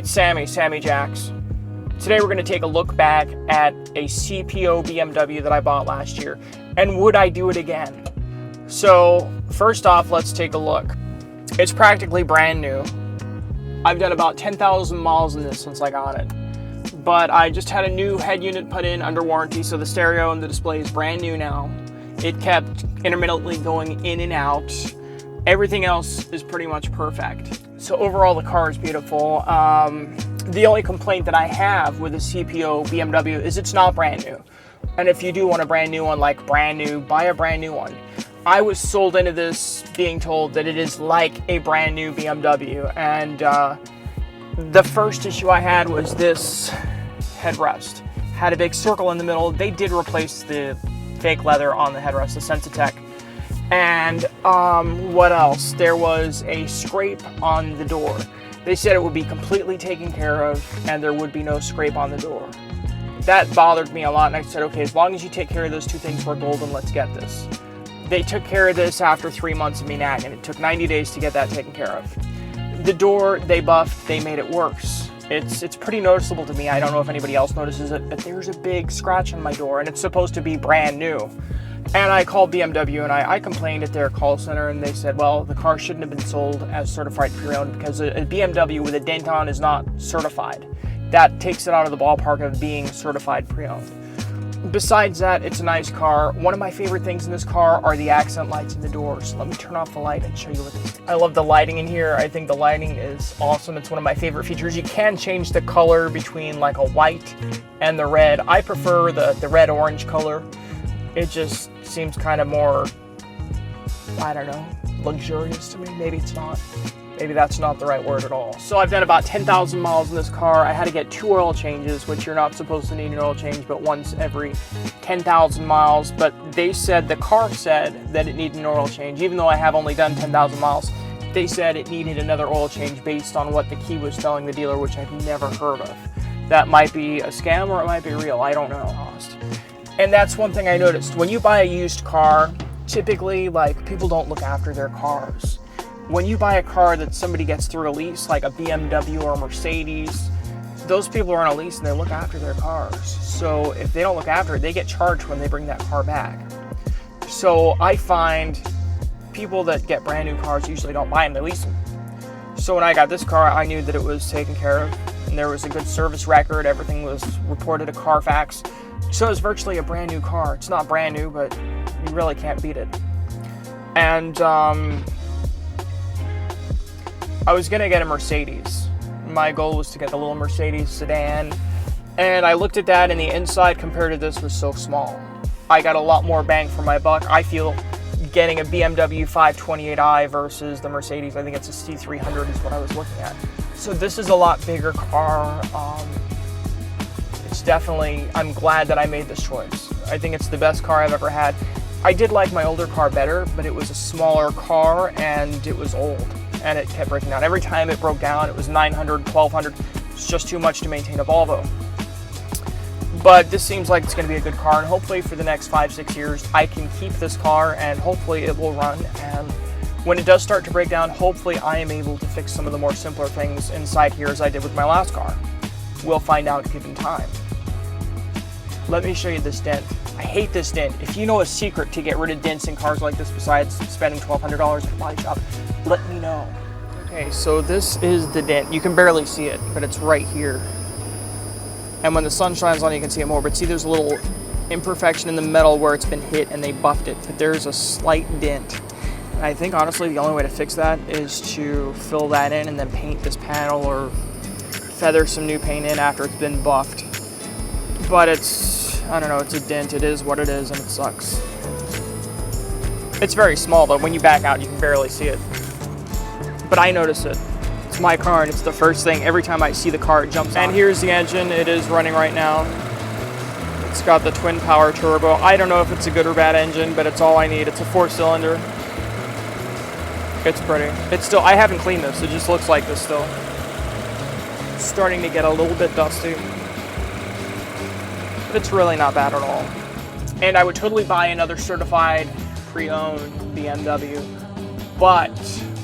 It's Sammy Jacks. Today we're going to take a look back at a CPO BMW that I bought last year, and would I do it again? So first off, let's take a look. It's practically brand new. I've done about 10,000 miles in this since I got it, but I just had a new head unit put in under warranty, so the stereo and the display is brand new now. It kept intermittently going in and out. Everything else is pretty much perfect. So overall, the car is beautiful. The only complaint that I have with a CPO BMW is it's not brand new. And if you do want a brand new one, like brand new, buy a brand new one. I was sold into this being told that it is like a brand new BMW. And the first issue I had was this headrest. Had a big circle in the middle. They did replace the fake leather on the headrest, the Sensitech. And what else? There was a scrape on the door. They said it would be completely taken care of and there would be no scrape on the door. That bothered me a lot, and I said, okay, as long as you take care of those two things, we're golden, let's get this. They took care of this after 3 months of me nagging. It took 90 days to get that taken care of. The door, they buffed, they made it worse. It's pretty noticeable to me. I don't know if anybody else notices it, but there's a big scratch on my door, and it's supposed to be brand new. And I called BMW and I complained at their call center, and they said, well, the car shouldn't have been sold as certified pre-owned because a BMW with a dent on is not certified. That takes it out of the ballpark of being certified pre-owned. Besides that, it's a nice car. One of my favorite things in this car are the accent lights in the doors. Let me turn off the light and show you what it is. I love the lighting in here. I think the lighting is awesome. It's one of my favorite features. You can change the color between like a white and the red. I prefer the red-orange color. It just seems kind of more, I don't know, luxurious to me. Maybe it's not. Maybe that's not the right word at all. So I've done about 10,000 miles in this car. I had to get 2 oil changes, which you're not supposed to need an oil change but once every 10,000 miles. But they said, the car said that it needed an oil change. Even though I have only done 10,000 miles, they said it needed another oil change based on what the key was telling the dealer, which I've never heard of. That might be a scam or it might be real. I don't know. And that's one thing I noticed. When you buy a used car, typically, like, people don't look after their cars. When you buy a car that somebody gets through a lease, like a BMW or a Mercedes, those people are on a lease and they look after their cars. So if they don't look after it, they get charged when they bring that car back. So I find people that get brand new cars usually don't buy them, they lease them. So when I got this car, I knew that it was taken care of and there was a good service record. Everything was reported to Carfax. So it's virtually a brand new car. It's not brand new, but you really can't beat it. And I was gonna get a Mercedes. My goal was to get the little Mercedes sedan. And I looked at that, and the inside compared to this was so small. I got a lot more bang for my buck. I feel getting a BMW 528i versus the Mercedes, I think it's a C300 is what I was looking at. So this is a lot bigger car. It's definitely, I'm glad that I made this choice. I think it's the best car I've ever had. I did like my older car better, but it was a smaller car and it was old and it kept breaking down. Every time it broke down, it was 900, 1200. It's just too much to maintain a Volvo. But this seems like it's going to be a good car, and hopefully for the next 5-6 years, I can keep this car and hopefully it will run. And when it does start to break down, hopefully I am able to fix some of the more simpler things inside here as I did with my last car. We'll find out given time. Let me show you this dent. I hate this dent. If you know a secret to get rid of dents in cars like this besides spending $1,200 at a body shop, let me know. Okay, so this is the dent. You can barely see it, but it's right here. And when the sun shines on it, you can see it more. But see, there's a little imperfection in the metal where it's been hit and they buffed it. But there's a slight dent. And I think, honestly, the only way to fix that is to fill that in and then paint this panel or feather some new paint in after it's been buffed. But it's, I don't know, it's a dent. It is what it is, and it sucks. It's very small, but when you back out, you can barely see it. But I notice it. It's my car, and it's the first thing. Every time I see the car, it jumps on. And here's the engine. It is running right now. It's got the twin power turbo. I don't know if it's a good or bad engine, but it's all I need. It's a 4-cylinder. It's pretty. It's still, I haven't cleaned this. It just looks like this still. It's starting to get a little bit dusty. But it's really not bad at all. And I would totally buy another certified pre-owned BMW. But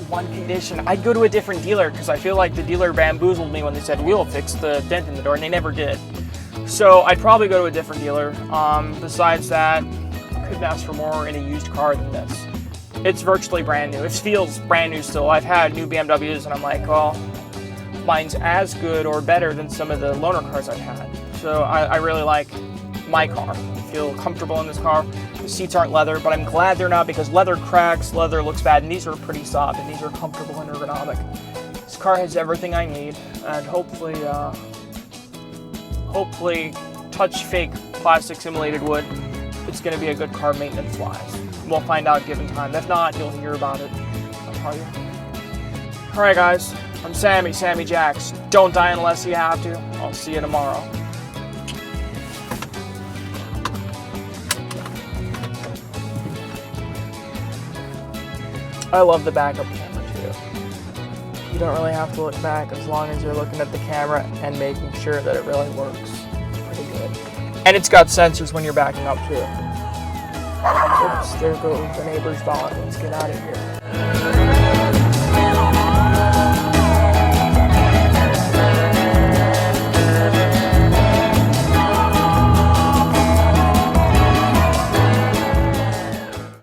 one condition. I'd go to a different dealer because I feel like the dealer bamboozled me when they said, we'll fix the dent in the door, and they never did. So I'd probably go to a different dealer. Besides that, couldn't ask for more in a used car than this. It's virtually brand new. It feels brand new still. I've had new BMWs and I'm like, well, mine's as good or better than some of the loaner cars I've had. So I really like my car. I feel comfortable in this car. The seats aren't leather, but I'm glad they're not because leather cracks, leather looks bad, and these are pretty soft and these are comfortable and ergonomic. This car has everything I need, and hopefully touch fake plastic simulated wood. It's going to be a good car maintenance wise. We'll find out given time. If not, you'll hear about it. I'll tell you. Alright guys, I'm Sammy Jacks. Don't die unless you have to. I'll see you tomorrow. I love the backup camera too. You don't really have to look back as long as you're looking at the camera and making sure that it really works. It's pretty good. And it's got sensors when you're backing up too. Oops, there goes the neighbor's dog. Let's get out of here.